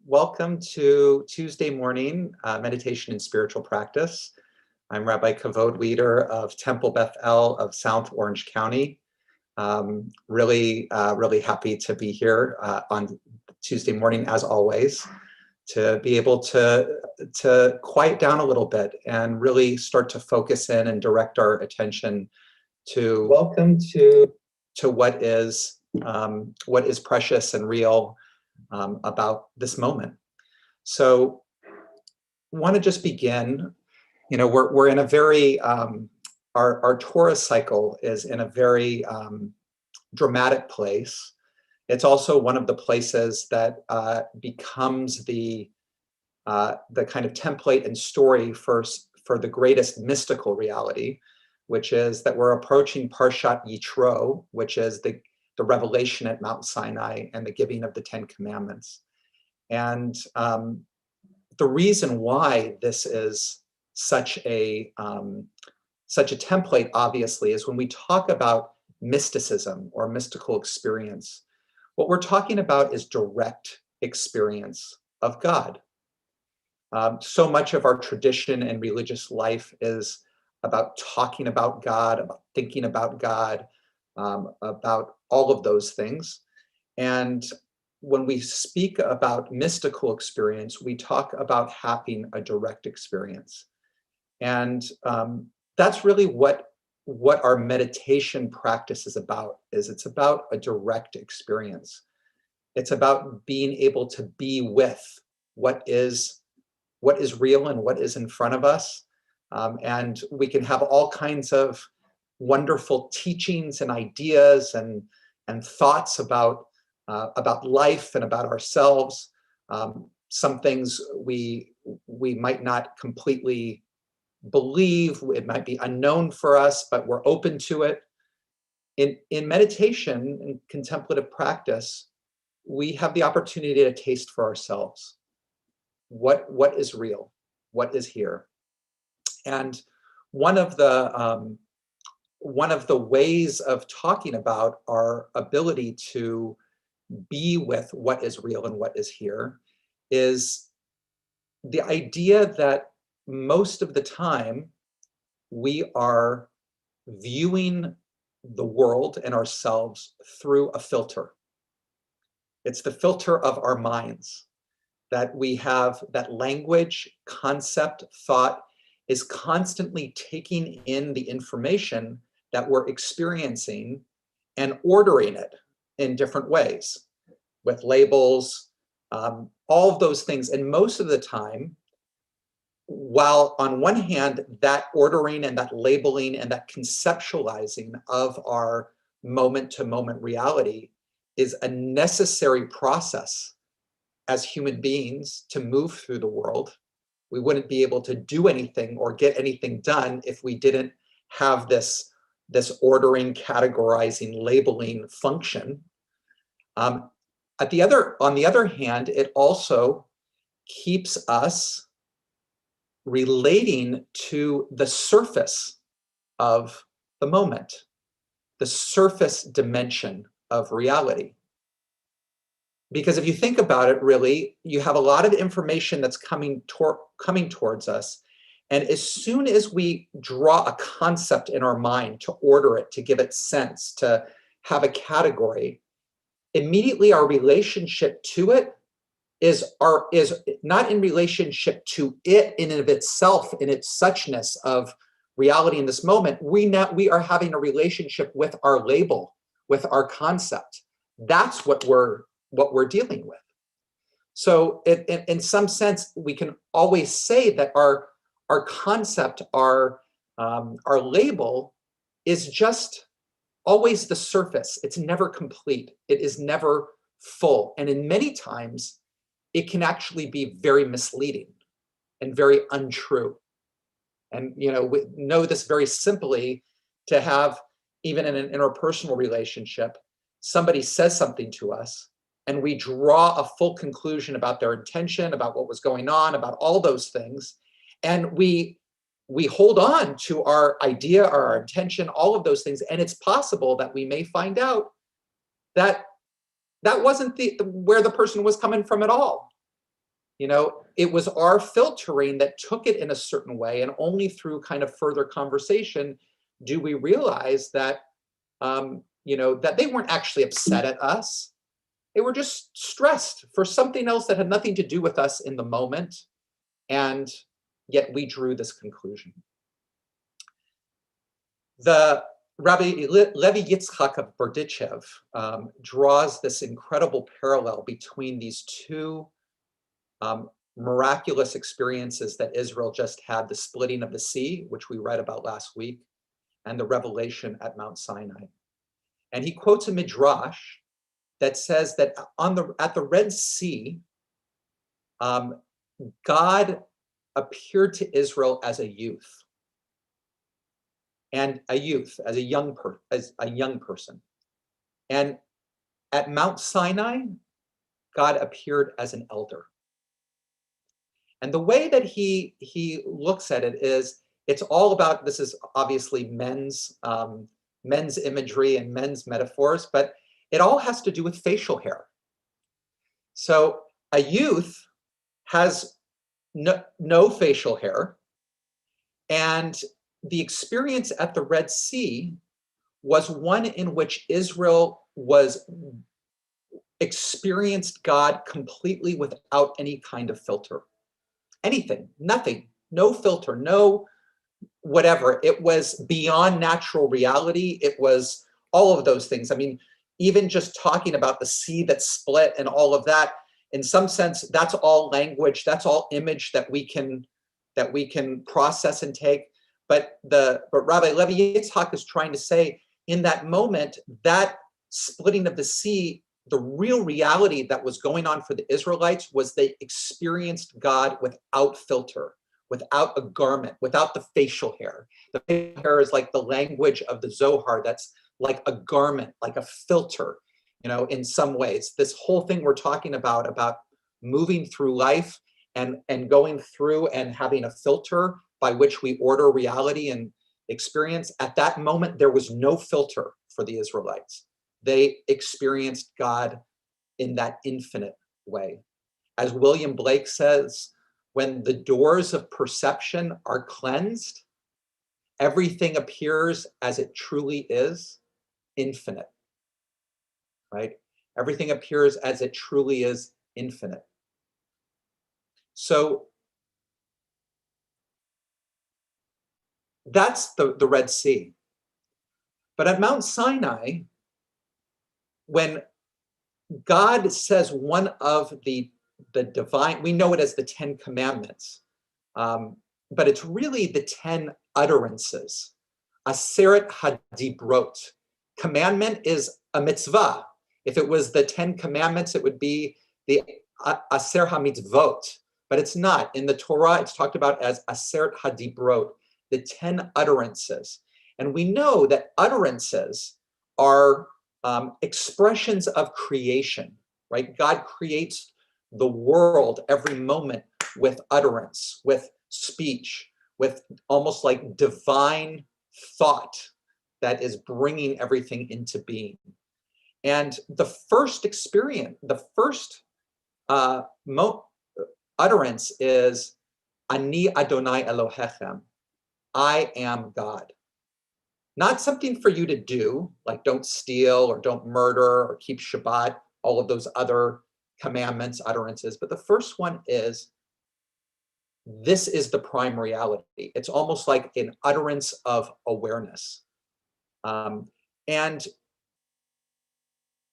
Welcome to Tuesday morning meditation and spiritual practice. I'm Rabbi Kavod Weeder of Temple Beth El of South Orange County. Really happy to be here on Tuesday morning, as always, to be able to quiet down a little bit and really start to focus in and direct our attention to what is precious and real about this moment. So want to just begin, we're in a very, our Torah cycle is in a very dramatic place. It's also one of the places that becomes the kind of template and story for the greatest mystical reality, which is that we're approaching Parshat Yitro, which is the revelation at Mount Sinai and the giving of the Ten Commandments. And the reason why this is such a template, obviously, is when we talk about mysticism or mystical experience, what we're talking about is direct experience of God. So much of our tradition and religious life is about talking about God, about thinking about God, about all of those things. And when we speak about mystical experience, we talk about having a direct experience. And that's really what our meditation practice is about, it's about a direct experience. It's about being able to be with what is real and what is in front of us. And we can have all kinds of wonderful teachings and ideas and thoughts about life and about ourselves. Some things we might not completely believe, it might be unknown for us, but we're open to it. In meditation and contemplative practice, we have the opportunity to taste for ourselves what is real, what is here. And one of the ways of talking about our ability to be with what is real and what is here is the idea that most of the time we are viewing the world and ourselves through a filter. It's the filter of our minds, that we have, that language, concept, thought is constantly taking in the information that we're experiencing and ordering it in different ways with labels, all of those things. And most of the time, while on one hand, that ordering and that labeling and that conceptualizing of our moment-to-moment reality is a necessary process as human beings to move through the world. We wouldn't be able to do anything or get anything done if we didn't have this ordering, categorizing, labeling function. On the other hand, it also keeps us relating to the surface of the moment, the surface dimension of reality. Because if you think about it, really, you have a lot of information that's coming towards us. And as soon as we draw a concept in our mind to order it, to give it sense, to have a category, immediately our relationship to it is not in relationship to it in and of itself, in its suchness of reality in this moment. We are having a relationship with our label, with our concept. That's what we're dealing with. So in some sense, we can always say that our concept, our label is just always the surface. It's never complete. It is never full. And in many times, it can actually be very misleading and very untrue. And we know this very simply, to have, even in an interpersonal relationship, somebody says something to us and we draw a full conclusion about their intention, about what was going on, about all those things. And we hold on to our idea or our intention, all of those things. And it's possible that we may find out that wasn't where the person was coming from at all. it was our filtering that took it in a certain way, and only through kind of further conversation do we realize that, that they weren't actually upset at us. They were just stressed for something else that had nothing to do with us in the moment, and yet we drew this conclusion. The Rabbi Levi Yitzchak of Berdichev draws this incredible parallel between these two miraculous experiences that Israel just had, the splitting of the sea, which we read about last week, and the revelation at Mount Sinai. And he quotes a midrash that says that at the Red Sea, God appeared to Israel as a youth, as a young person. And at Mount Sinai, God appeared as an elder. And the way that he looks at it is, it's all about, this is obviously men's imagery and men's metaphors, but it all has to do with facial hair. So a youth has no facial hair, and the experience at the Red Sea was one in which Israel experienced God completely without any kind of filter. Anything, nothing, no filter, no whatever. It was beyond natural reality. It was all of those things. I mean, even just talking about the sea that split and all of that, in some sense, that's all language, that's all image that we can process and take. But Rabbi Levi Yitzchak is trying to say, in that moment, that splitting of the sea, the real reality that was going on for the Israelites was they experienced God without filter, without a garment, without the facial hair. The facial hair is like the language of the Zohar. That's like a garment, like a filter, in some ways. This whole thing we're talking about moving through life and going through and having a filter by which we order reality and experience. At that moment, there was no filter for the Israelites. They experienced God in that infinite way. As William Blake says, when the doors of perception are cleansed, everything appears as it truly is, infinite, right? Everything appears as it truly is, infinite. So that's the Red Sea. But at Mount Sinai, when God says one of the divine, we know it as the 10 Commandments, but it's really the 10 utterances. Aseret hadibrot. Commandment is a mitzvah. If it was the 10 Commandments, it would be the Aser HaMitzvot, but it's not. In the Torah, it's talked about as Aseret hadibrot, the 10 utterances. And we know that utterances are expressions of creation, right? God creates the world every moment with utterance, with speech, with almost like divine thought that is bringing everything into being. And the first experience, the first utterance is Ani Adonai Elohechem, I am God. Not something for you to do, like don't steal or don't murder or keep Shabbat, all of those other commandments, utterances. But the first one is, this is the prime reality. It's almost like an utterance of awareness. And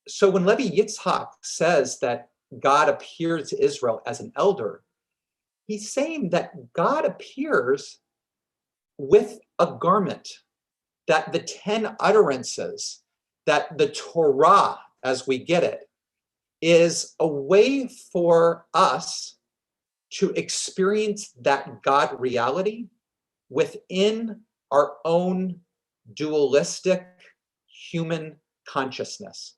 so when Levi Yitzchak says that God appeared to Israel as an elder, he's saying that God appears with a garment, that the 10 utterances, that the Torah, as we get it, is a way for us to experience that God reality within our own dualistic human consciousness.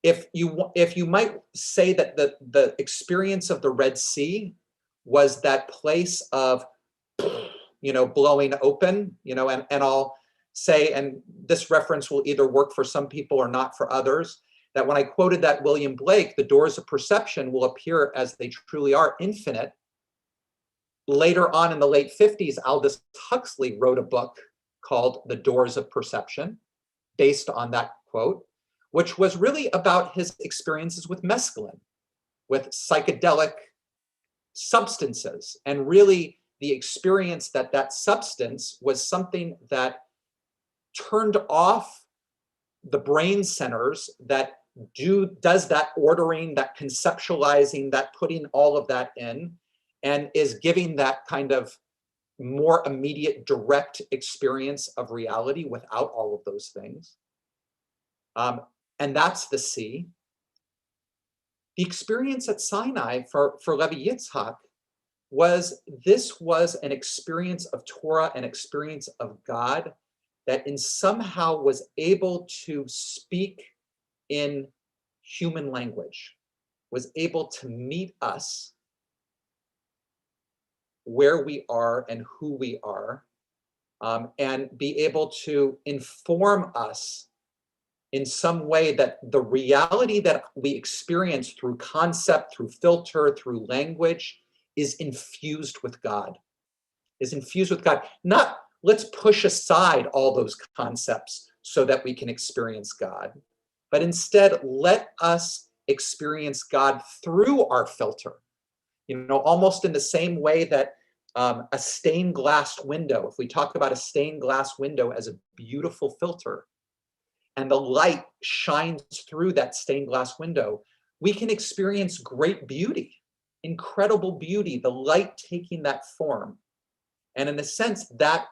If you might say that the experience of the Red Sea was that place of, blowing open, and I'll say, and this reference will either work for some people or not for others, that when I quoted that William Blake, the doors of perception will appear as they truly are, infinite. Later on in the late 50s, Aldous Huxley wrote a book called The Doors of Perception, based on that quote, which was really about his experiences with mescaline, with psychedelic substances, and really the experience that that substance was something that turned off the brain centers that does that ordering, that conceptualizing, that putting all of that in, and is giving that kind of more immediate, direct experience of reality without all of those things. And that's the C. The experience at Sinai for Levi Yitzhak was, this was an experience of Torah, an experience of God that in somehow was able to speak in human language, was able to meet us where we are and who we are, and be able to inform us in some way that the reality that we experience through concept, through filter, through language, is infused with God, is infused with God. Not let's push aside all those concepts so that we can experience God, but instead let us experience God through our filter. You know, almost in the same way that a stained glass window, if we talk about a stained glass window as a beautiful filter, and the light shines through that stained glass window, we can experience great beauty, incredible beauty, the light taking that form. And in a sense, that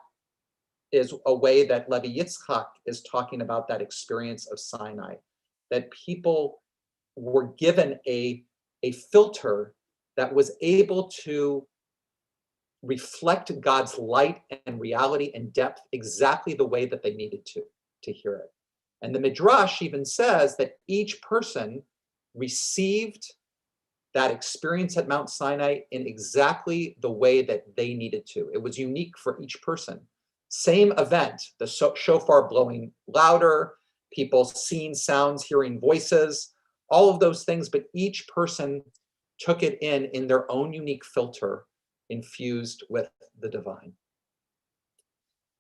is a way that Levi Yitzchak is talking about that experience of Sinai, that people were given a filter that was able to reflect God's light and reality and depth exactly the way that they needed to hear it. And the Midrash even says that each person received that experience at Mount Sinai in exactly the way that they needed to. It was unique for each person. Same event, the shofar blowing louder, people seeing sounds, hearing voices, all of those things, but each person took it in their own unique filter, infused with the divine.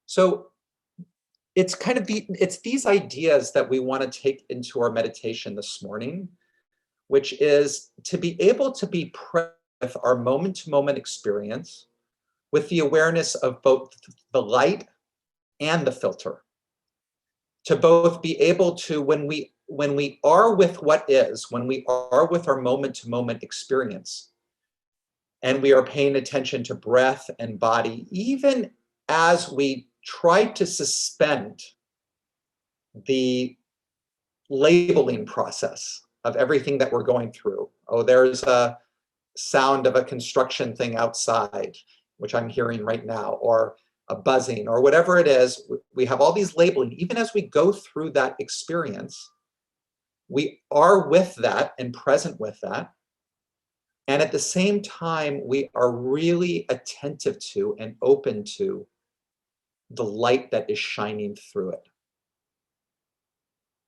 So it's kind of it's these ideas that we want to take into our meditation this morning, which is to be able to be present with our moment-to-moment experience, with the awareness of both the light and the filter. To both be able to, when we are with what is, when we are with our moment-to-moment experience, and we are paying attention to breath and body, even as we try to suspend the labeling process of everything that we're going through. Oh, there's a sound of a construction thing outside, which I'm hearing right now, or a buzzing, or whatever it is. We have all these labeling. Even as we go through that experience, we are with that and present with that. And at the same time, we are really attentive to and open to the light that is shining through it,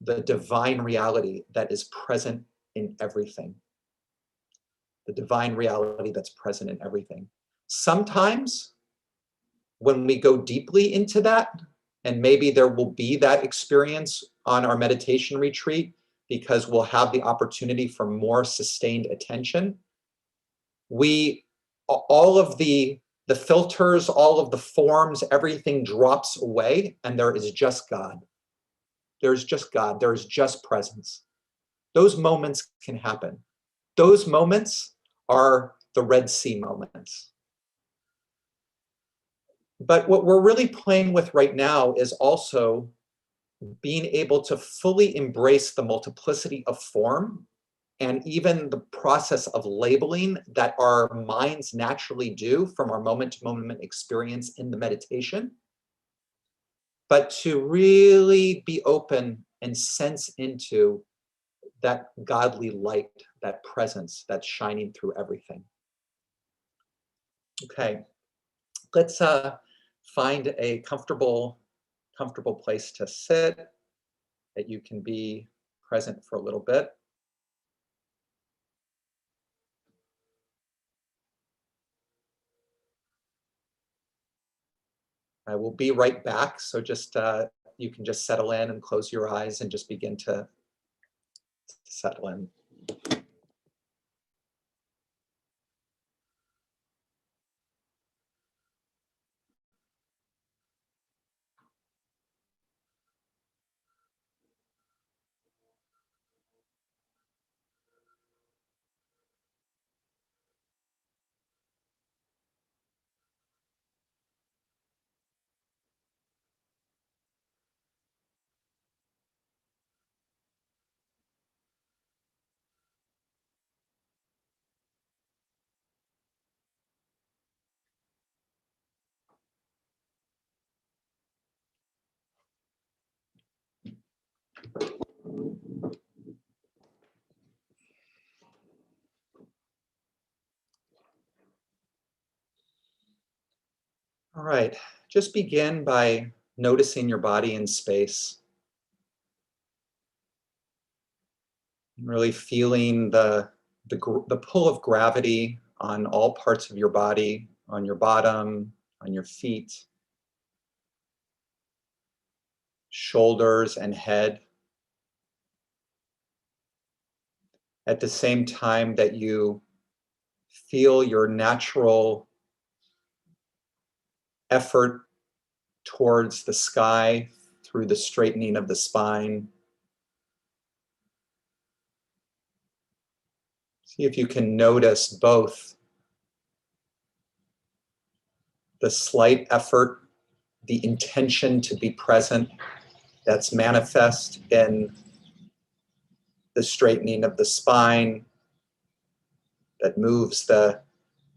the divine reality that is present in everything, the divine reality that's present in everything. Sometimes when we go deeply into that, and maybe there will be that experience on our meditation retreat because we'll have the opportunity for more sustained attention, all of the filters, all of the forms, everything drops away, and there is just God. There's just God. There's just presence. Those moments can happen. Those moments are the Red Sea moments. But what we're really playing with right now is also being able to fully embrace the multiplicity of form and even the process of labeling that our minds naturally do from our moment-to-moment experience in the meditation, but to really be open and sense into that godly light, that presence that's shining through everything. Okay, let's find a comfortable place to sit that you can be present for a little bit. I will be right back, so just you can just settle in and close your eyes and just begin to settle in. All right, just begin by noticing your body in space. Really feeling the pull of gravity on all parts of your body, on your bottom, on your feet, shoulders, and head. At the same time that you feel your natural effort towards the sky through the straightening of the spine. See if you can notice both the slight effort, the intention to be present that's manifest in the straightening of the spine that moves the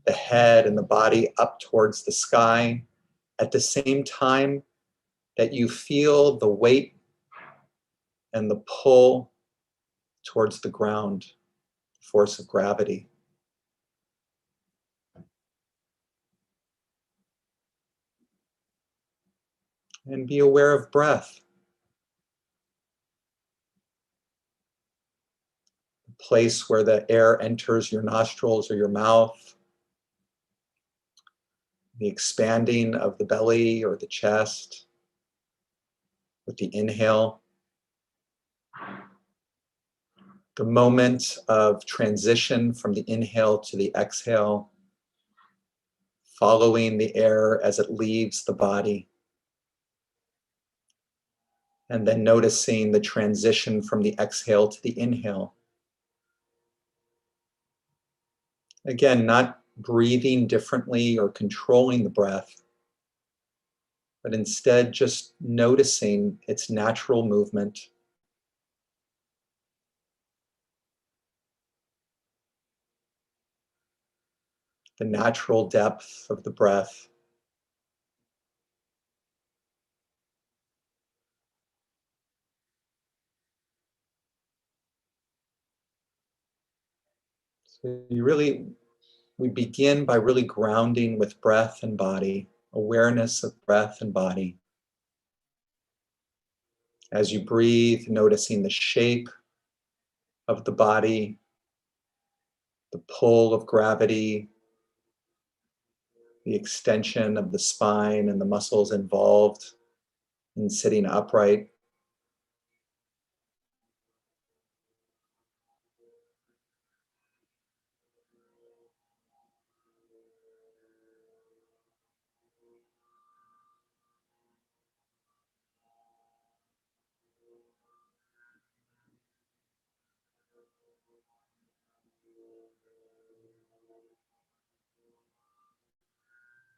head and the body up towards the sky, at the same time that you feel the weight and the pull towards the ground, force of gravity. And be aware of breath. The place where the air enters your nostrils or your mouth, the expanding of the belly or the chest with the inhale, the moment of transition from the inhale to the exhale, following the air as it leaves the body, and then noticing the transition from the exhale to the inhale. Again, not breathing differently or controlling the breath, but instead just noticing its natural movement. The natural depth of the breath. So we begin by really grounding with breath and body, awareness of breath and body. As you breathe, noticing the shape of the body, the pull of gravity, the extension of the spine and the muscles involved in sitting upright.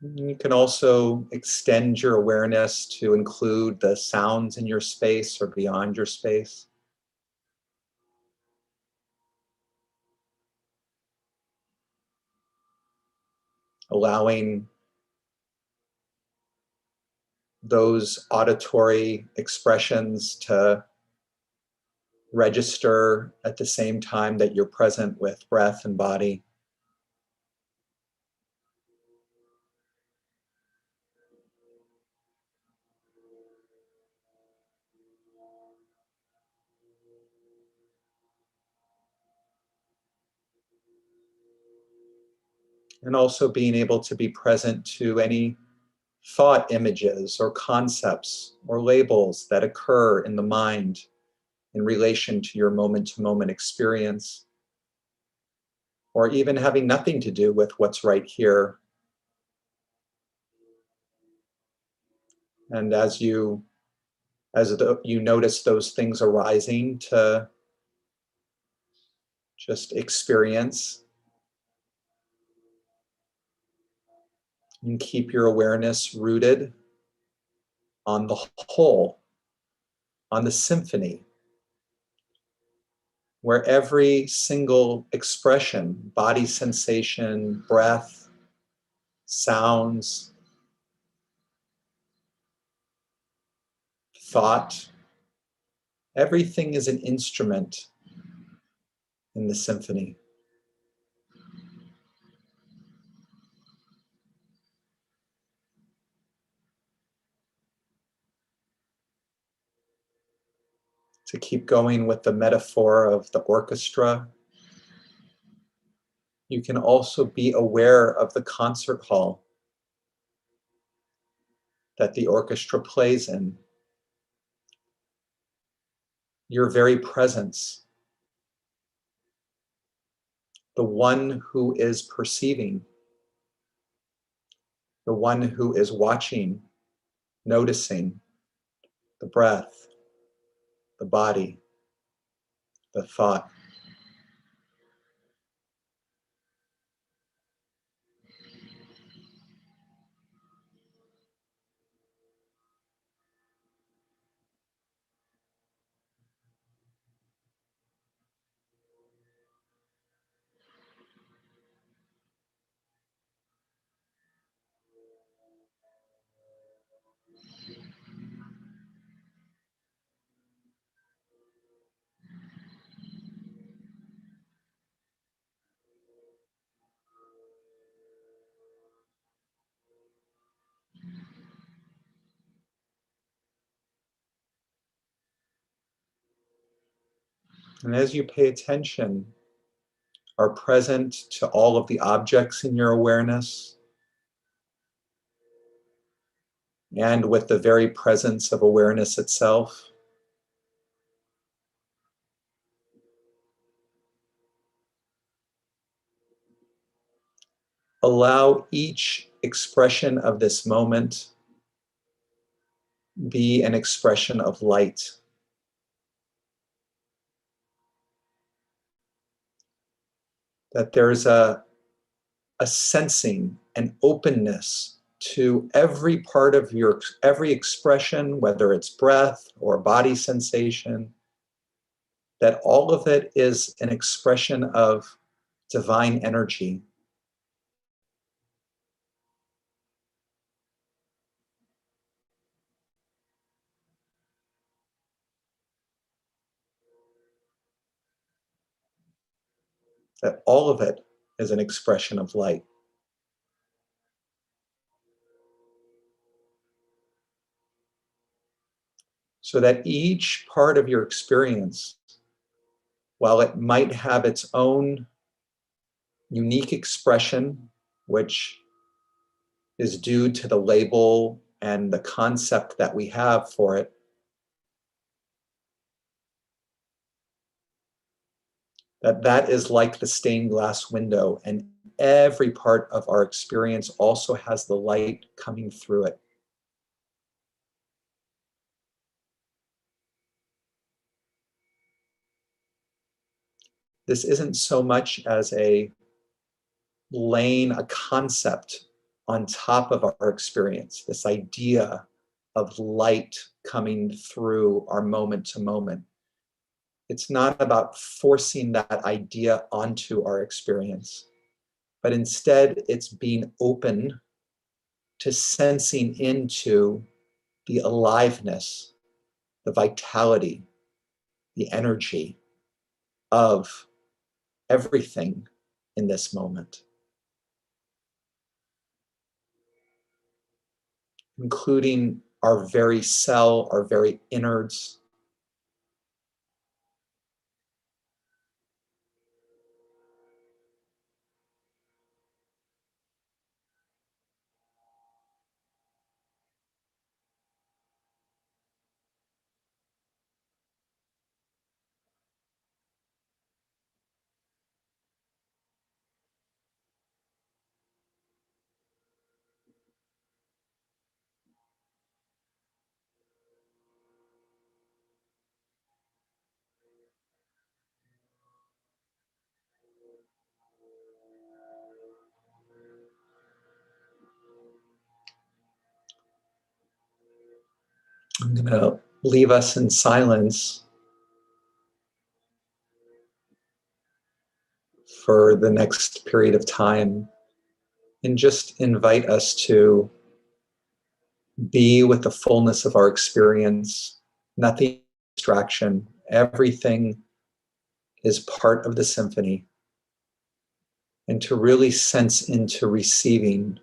You can also extend your awareness to include the sounds in your space or beyond your space. Allowing those auditory expressions to register at the same time that you're present with breath and body. And also being able to be present to any thought images or concepts or labels that occur in the mind in relation to your moment-to-moment experience, or even having nothing to do with what's right here. And as you notice those things arising, to just experience and keep your awareness rooted on the whole, on the symphony, where every single expression, body sensation, breath, sounds, thought, everything is an instrument in the symphony. To keep going with the metaphor of the orchestra, you can also be aware of the concert hall that the orchestra plays in. Your very presence, the one who is perceiving, the one who is watching, noticing the breath, the body, the thought. And as you pay attention, are present to all of the objects in your awareness, and with the very presence of awareness itself, allow each expression of this moment be an expression of light. That there's a sensing, an openness to every part of every expression, whether it's breath or body sensation, that all of it is an expression of divine energy. That all of it is an expression of light. So that each part of your experience, while it might have its own unique expression, which is due to the label and the concept that we have for it, that is like the stained glass window, and every part of our experience also has the light coming through it. This isn't so much as laying a concept on top of our experience, this idea of light coming through our moment to moment. It's not about forcing that idea onto our experience, but instead it's being open to sensing into the aliveness, the vitality, the energy of everything in this moment, including our very cell, our very innards. I'm going to leave us in silence for the next period of time and just invite us to be with the fullness of our experience, nothing distraction. Everything is part of the symphony, and to really sense into receiving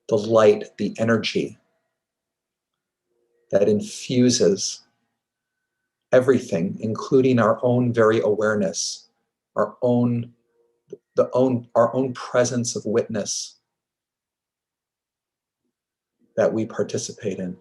the light, the energy that infuses everything, including our own very awareness, our own our own presence of witness that we participate in.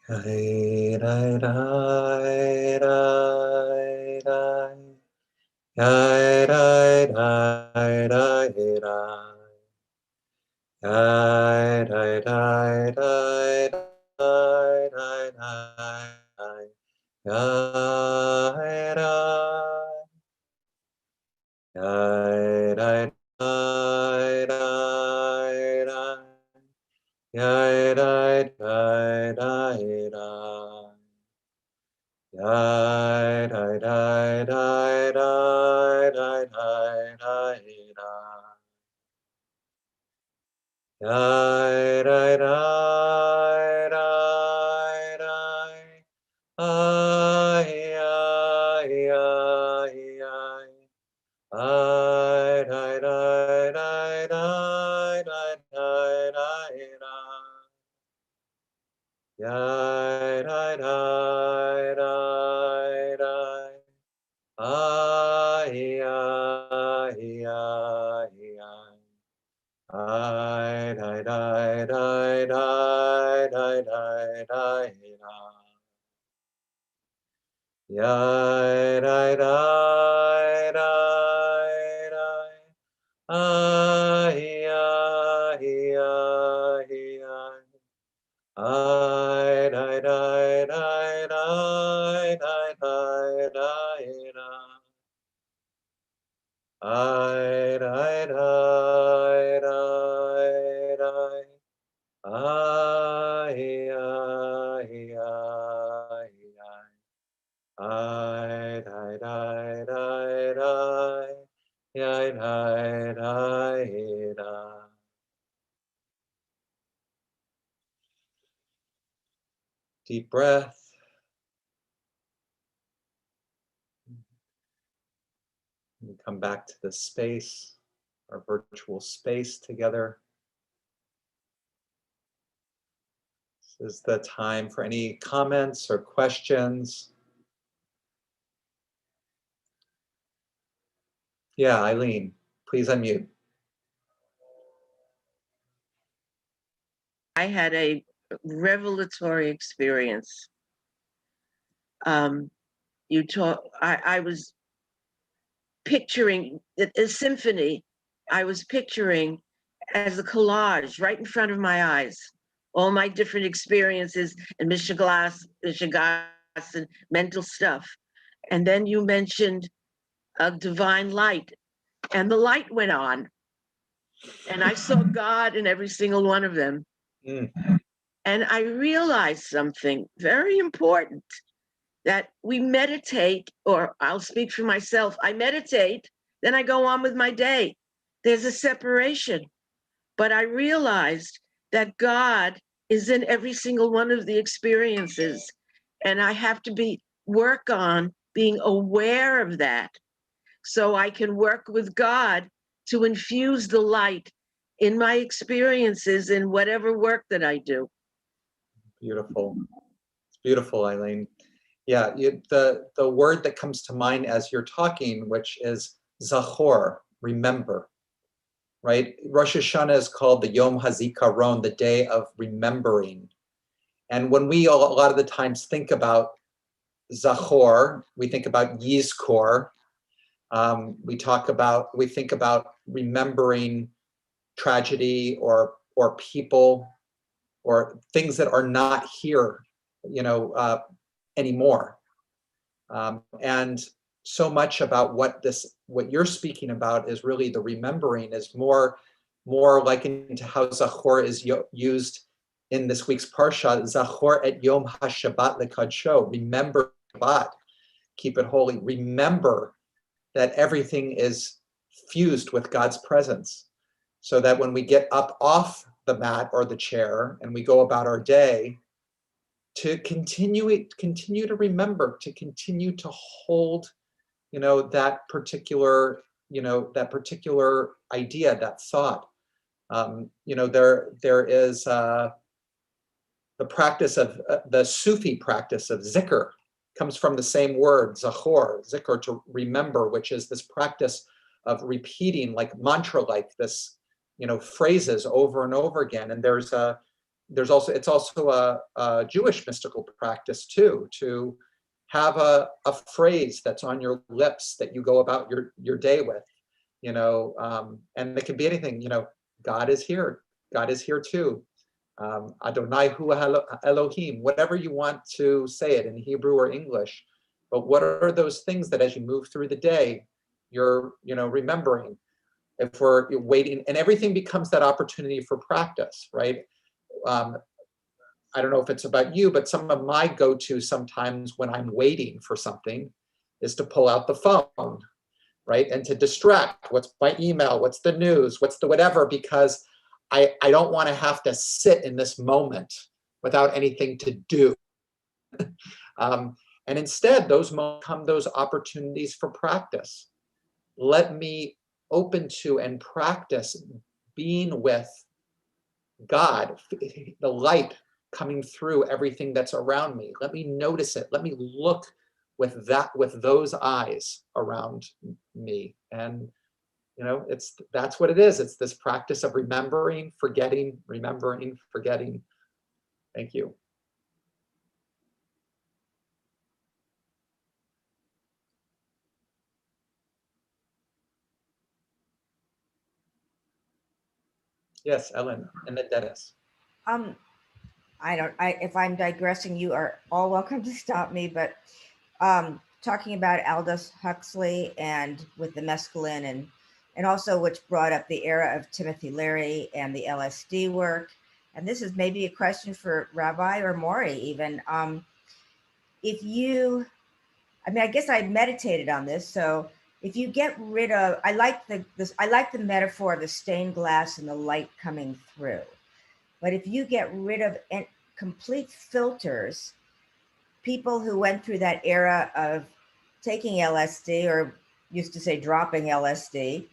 Dai, dai, dai, dai, dai. Dai, dai, dai, dai, dai. Dai, dai, dai, dai, dai, dai, dai. Dai, dai. Dai, dai, dai, dai, dai. Dai, dai, dai, dai, dai. Dai, dai, dai, dai, dai, dai, dai, dai, dai. Dai, dai, dai, dai, dai. Ai, ai, ai, ai. Ai, dai, dai, dai, dai, dai, dai, dai, dai. Dai, dai, dai, dai, dai. Ai, ai, ai, ai. Ai, dai, dai, dai, dai, dai, dai, dai, dai. Dai, dai, dai, dai, dai. Ai, ai, ai, ai. Ai, dai, dai, dai, dai, dai, dai, dai, dai. Ai, dai, dai, dai, dai. Ai, ai, ai, ai. Ai, dai, dai, dai, dai. Dai, dai, dai, dai. Deep breath. We come back to the space, our virtual space together. This is the time for any comments or questions. Yeah, Eileen, please unmute. I had a revelatory experience. I was picturing a symphony. I was picturing as a collage right in front of my eyes, all my different experiences and Mishigas and mental stuff. And then you mentioned a divine light, and the light went on, and I saw God in every single one of them. Mm. And I realized something very important, that we meditate, or I'll speak for myself, I meditate, then I go on with my day. There's a separation. But I realized that God is in every single one of the experiences. And I have to work on being aware of that, so I can work with God to infuse the light in my experiences in whatever work that I do. Beautiful. It's beautiful, Eileen. Yeah, the word that comes to mind as you're talking, which is zachor, remember, right? Rosh Hashanah is called the Yom HaZikaron, the day of remembering. And when we a lot of the times think about zachor, we think about yizkor. We think about remembering tragedy or people or things that are not here, anymore. And so much about what you're speaking about is really the remembering, is more likened to how Zachor is used in this week's Parsha. Zachor et Yom HaShabbat lekadsho. Remember Shabbat, keep it holy. Remember that everything is fused with God's presence, so that when we get up off the mat or the chair and we go about our day, to continue to remember, to continue to hold, that particular idea, that thought. There is the practice of the Sufi practice of zikr, comes from the same word, zachor, zikr, to remember, which is this practice of repeating, like mantra, like this, phrases over and over again. And there's it's also a Jewish mystical practice too, to have a phrase that's on your lips that you go about your day with, and it can be anything, God is here. God is here too. Adonai hu Elohim, whatever you want to say it in Hebrew or English. But what are those things that as you move through the day, you're, remembering? If we're waiting, and everything becomes that opportunity for practice, right? I don't know if it's about you, but some of my go-to sometimes when I'm waiting for something is to pull out the phone, right? And to distract. What's my email? What's the news? What's the whatever? Because I don't want to have to sit in this moment without anything to do. And instead, those opportunities for practice. Let me open to and practice being with God, the light coming through everything that's around me. Let me notice it. Let me look with those eyes around me. And that's what it is. It's this practice of remembering, forgetting, remembering, forgetting. Thank you. Yes, Ellen, and then Dennis. If I'm digressing, you are all welcome to stop me, but talking about Aldous Huxley and with the mescaline and also which brought up the era of Timothy Leary and the LSD work. And this is maybe a question for Rabbi or Maury even. I guess I meditated on this. So if you get rid of, I like the metaphor of the stained glass and the light coming through. But if you get rid of complete filters, people who went through that era of taking LSD, or used to say dropping LSD,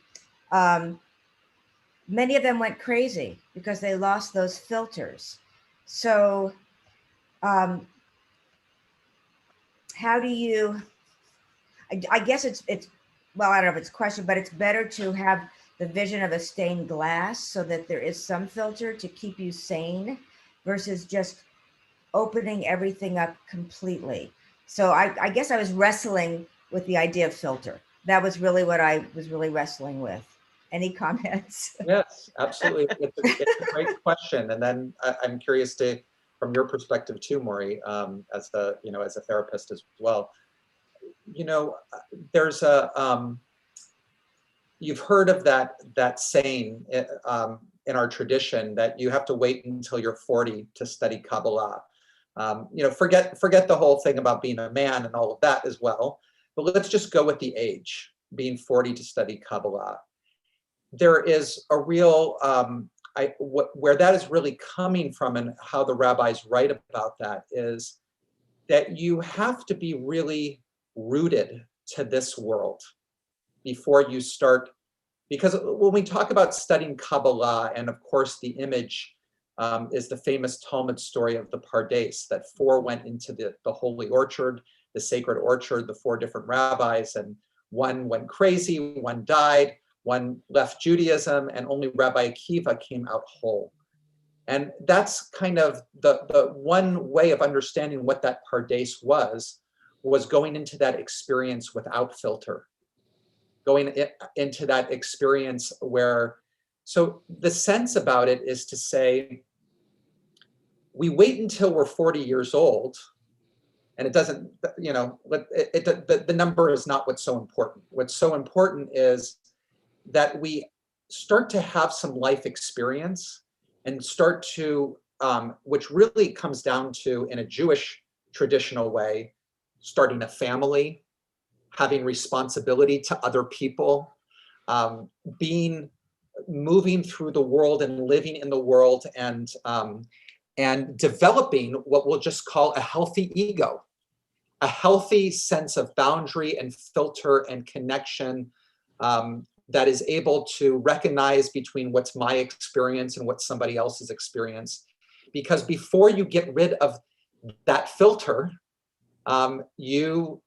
many of them went crazy because they lost those filters. So how do you, I guess it's, well, I don't know if it's a question, but it's better to have the vision of a stained glass so that there is some filter to keep you sane versus just opening everything up completely. So I guess I was wrestling with the idea of filter. That was really what I was really wrestling with. Any comments? Yes, absolutely. It's a great question. And then I'm curious from your perspective too, Maury, as a therapist as well. There's you've heard of that saying in our tradition that you have to wait until you're 40 to study Kabbalah. Forget the whole thing about being a man and all of that as well. But let's just go with the age, being 40 to study Kabbalah. There is a real, where that is really coming from and how the rabbis write about that is that you have to be really rooted to this world before you start. Because when we talk about studying Kabbalah, and of course the image is the famous Talmud story of the Pardes, that 4 went into the holy orchard, the sacred orchard, the 4 different rabbis, and 1 went crazy, 1 died, 1 left Judaism, and only Rabbi Akiva came out whole. And that's kind of the one way of understanding what that Pardes was going into that experience without filter, going into that experience where, so the sense about it is to say, we wait until we're 40 years old, and it doesn't, the number is not what's so important. What's so important is that we start to have some life experience and start to, which really comes down to, in a Jewish traditional way, starting a family, having responsibility to other people, moving through the world and living in the world, and developing what we'll just call a healthy ego, a healthy sense of boundary and filter and connection that is able to recognize between what's my experience and what's somebody else's experience. Because before you get rid of that filter, you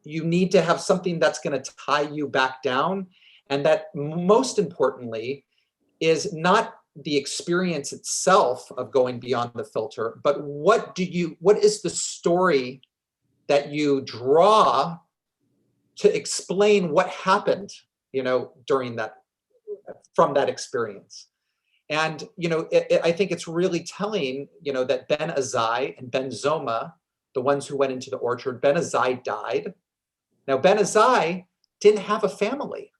need to have something that's going to tie you back down. And that, most importantly, is not the experience itself of going beyond the filter, but what is the story that you draw to explain what happened, during from that experience. And, I think it's really telling, that Ben Azai and Ben Zoma, the ones who went into the orchard, Ben Azai died. Now, Ben Azai didn't have a family.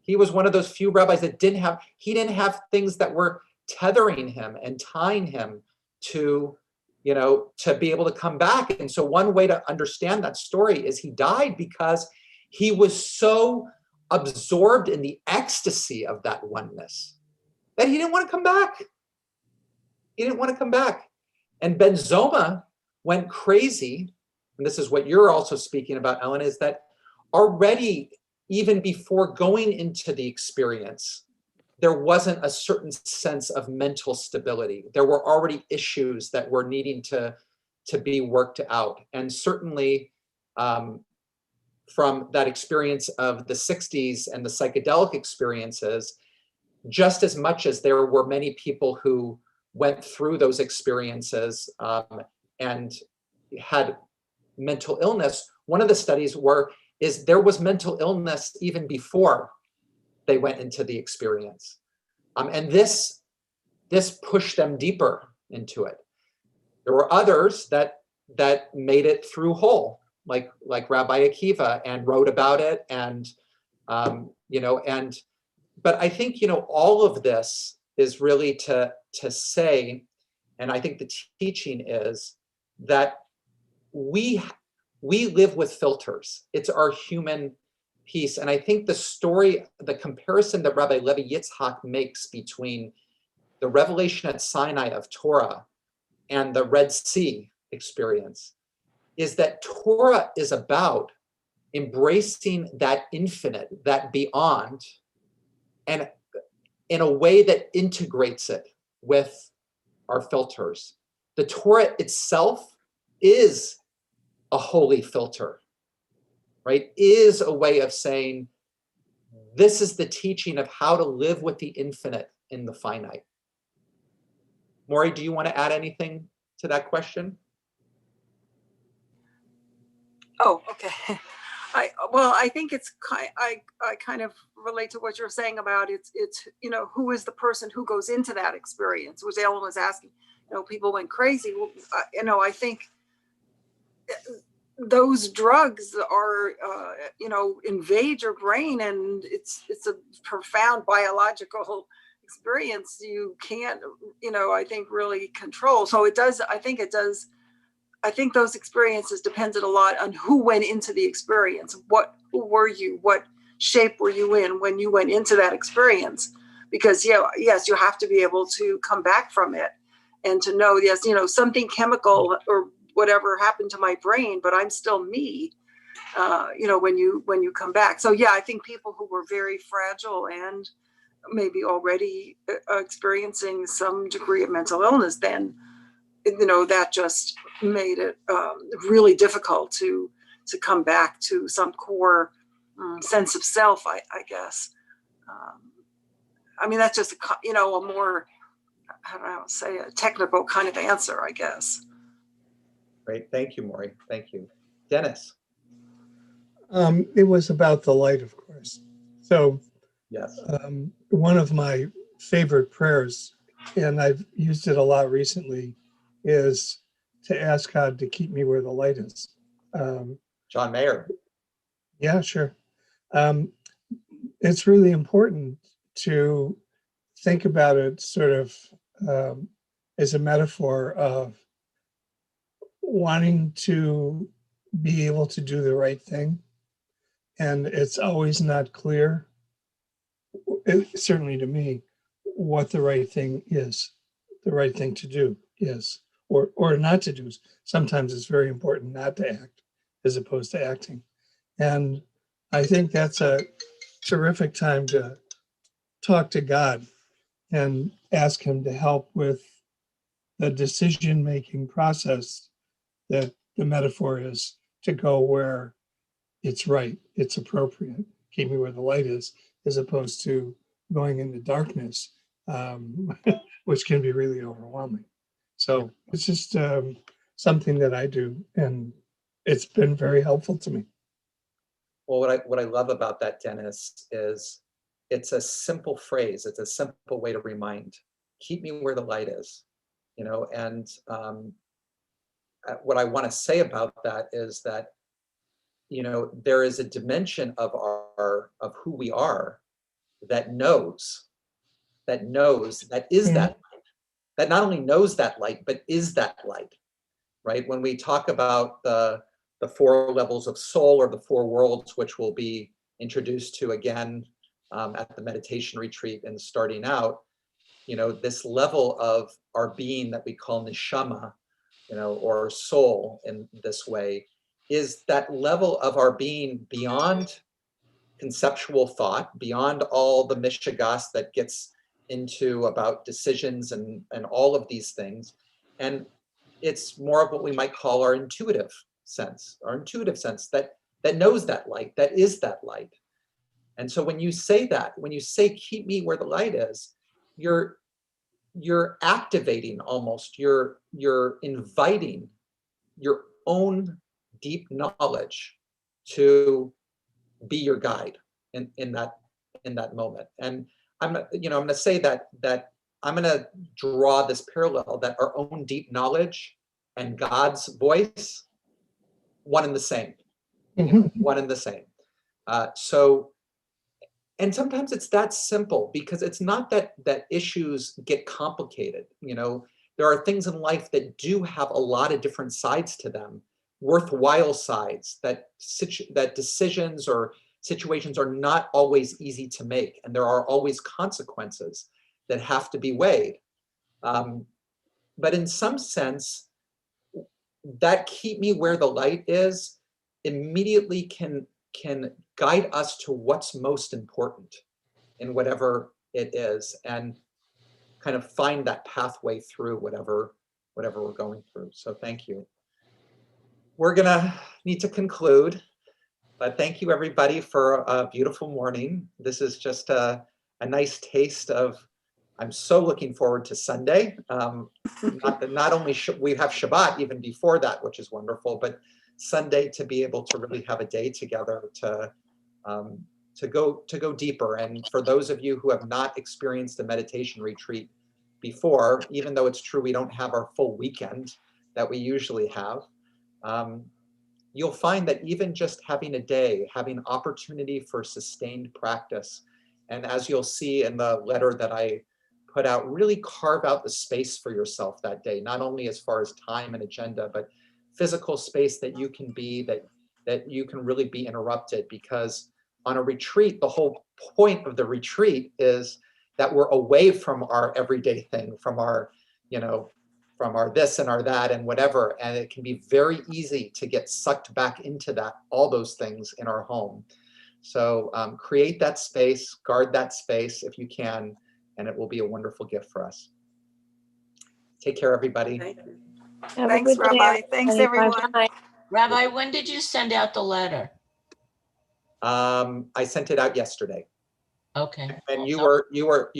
He was one of those few rabbis that didn't have things that were tethering him and tying him to, to be able to come back. And so one way to understand that story is he died because he was so absorbed in the ecstasy of that oneness that he didn't want to come back. He didn't want to come back. And Ben Zoma went crazy. And this is what you're also speaking about, Ellen, is that already, even before going into the experience, there wasn't a certain sense of mental stability. There were already issues that were needing to be worked out. And certainly from that experience of the 60s and the psychedelic experiences, just as much as there were many people who went through those experiences and had mental illness, one of the studies is there was mental illness even before they went into the experience. And this pushed them deeper into it. There were others that made it through whole, like Rabbi Akiva, and wrote about it, and but I think all of this is really to say, and I think the teaching is that we live with filters. It's our human piece. And I think the comparison that Rabbi Levi Yitzhak makes between the revelation at Sinai of Torah and the Red Sea experience is that Torah is about embracing that infinite, that beyond, and in a way that integrates it with our filters. The Torah itself is a holy filter, right? Is a way of saying, this is the teaching of how to live with the infinite in the finite. Maury, do you want to add anything to that question? Oh, okay. I think I kind of relate to what you're saying about it's who is the person who goes into that experience, which Ellen was asking. People went crazy. Well, I think those drugs are invade your brain, and it's a profound biological experience you can't I think really control. So I think those experiences depended a lot on who went into the experience. Who were you? What shape were you in when you went into that experience? Because yes, you have to be able to come back from it and to know, yes, something chemical or whatever happened to my brain, but I'm still me. When you come back. So yeah, I think people who were very fragile and maybe already experiencing some degree of mental illness, then that just made it really difficult to come back to some core sense of self, I guess. That's just a more, a technical kind of answer, I guess. Great, thank you, Maury. Thank you, Dennis. It was about the light, of course. So yes, one of my favorite prayers, and I've used it a lot recently, is to ask God to keep me where the light is. John Mayer. Yeah, sure. It's really important to think about it sort of as a metaphor of wanting to be able to do the right thing. And it's always not clear, certainly to me, what the right thing is, the right thing to do is. Or not to do. Sometimes it's very important not to act as opposed to acting. And I think that's a terrific time to talk to God and ask him to help with the decision-making process that the metaphor is, to go where it's right, it's appropriate, keep me where the light is, as opposed to going into darkness which can be really overwhelming. So it's just something that I do, and it's been very helpful to me. Well, what I love about that, Dennis, is it's a simple phrase. It's a simple way to remind, keep me where the light is, and what I want to say about that is that, there is a dimension of who we are that knows that is that light, that not only knows that light, but is that light, right? When we talk about the 4 levels of soul, or the 4 worlds, which we'll be introduced to again at the meditation retreat and starting out, this level of our being that we call neshama, or soul in this way, is that level of our being beyond conceptual thought, beyond all the mishigas that gets into about decisions and all of these things. And it's more of what we might call our intuitive sense that knows that light, that is that light. And so when you say that, when you say, keep me where the light is, you're activating almost, you're inviting your own deep knowledge to be your guide in that moment. And I'm going to say that I'm going to draw this parallel that our own deep knowledge and God's voice, one and the same. One and the same. And sometimes it's that simple, because it's not that issues get complicated. There are things in life that do have a lot of different sides to them, worthwhile sides, that decisions or situations are not always easy to make, and there are always consequences that have to be weighed. But in some sense, that keep me where the light is immediately can guide us to what's most important in whatever it is, and kind of find that pathway through whatever we're going through. So thank you. We're gonna need to conclude, but thank you everybody for a beautiful morning. This is just a nice taste of, I'm so looking forward to Sunday. Not only we have Shabbat even before that, which is wonderful, but Sunday to be able to really have a day together to go deeper. And for those of you who have not experienced a meditation retreat before, even though it's true we don't have our full weekend that we usually have, you'll find that even just having a day, having opportunity for sustained practice, and as you'll see in the letter that I put out, really carve out the space for yourself that day, not only as far as time and agenda, but physical space that you can be, that you can really be interrupted. Because on a retreat, the whole point of the retreat is that we're away from our everyday thing, from our this and our that and whatever. And it can be very easy to get sucked back into all those things in our home. So create that space, guard that space if you can, and it will be a wonderful gift for us. Take care, everybody. Thank you. Have a Thanks, good day, Rabbi. Thanks, everybody. everyone. Bye-bye. Rabbi, when did you send out the letter? I sent it out yesterday, Okay. and you were